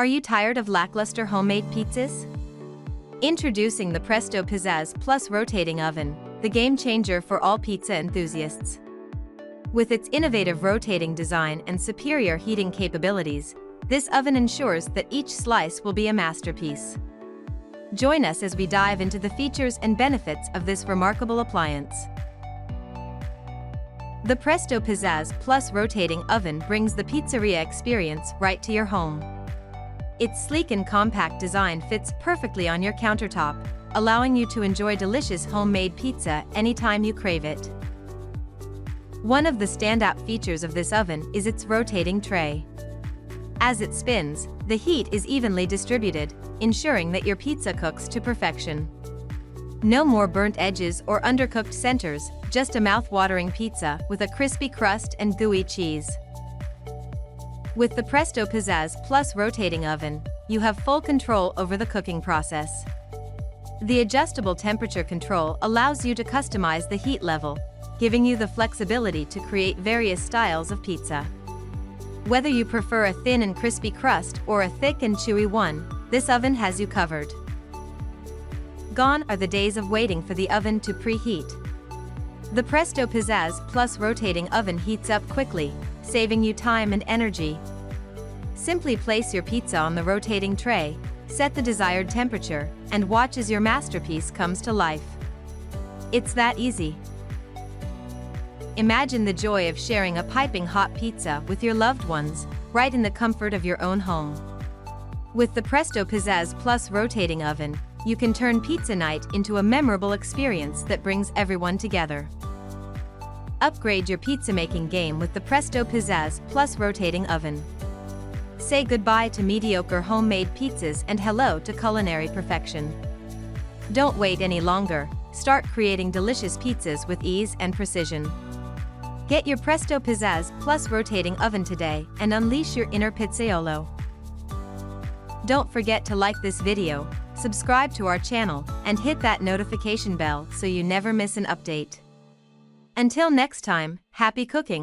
Are you tired of lackluster homemade pizzas? Introducing the Presto Pizzazz Plus rotating oven, the game changer for all pizza enthusiasts. With its innovative rotating design and superior heating capabilities, this oven ensures that each slice will be a masterpiece. Join us as we dive into the features and benefits of this remarkable appliance. The Presto Pizzazz Plus rotating oven brings the pizzeria experience right to your home. Its sleek and compact design fits perfectly on your countertop, allowing you to enjoy delicious homemade pizza anytime you crave it. One of the standout features of this oven is its rotating tray. As it spins, the heat is evenly distributed, ensuring that your pizza cooks to perfection. No more burnt edges or undercooked centers, just a mouth-watering pizza with a crispy crust and gooey cheese. With the Presto Pizzazz Plus rotating oven, you have full control over the cooking process. The adjustable temperature control allows you to customize the heat level, giving you the flexibility to create various styles of pizza. Whether you prefer a thin and crispy crust or a thick and chewy one, this oven has you covered. Gone are the days of waiting for the oven to preheat. The Presto Pizzazz Plus rotating oven heats up quickly, saving you time and energy. Simply place your pizza on the rotating tray, set the desired temperature, and watch as your masterpiece comes to life. It's that easy. Imagine the joy of sharing a piping hot pizza with your loved ones, right in the comfort of your own home. With the Presto Pizzazz Plus rotating oven, you can turn pizza night into a memorable experience that brings everyone together. Upgrade your pizza-making game with the Presto Pizzazz Plus rotating oven. Say goodbye to mediocre homemade pizzas and hello to culinary perfection. Don't wait any longer, start creating delicious pizzas with ease and precision. Get your Presto Pizzazz Plus rotating oven today and unleash your inner pizzaiolo. Don't forget to like this video, subscribe to our channel, and hit that notification bell so you never miss an update. Until next time, happy cooking!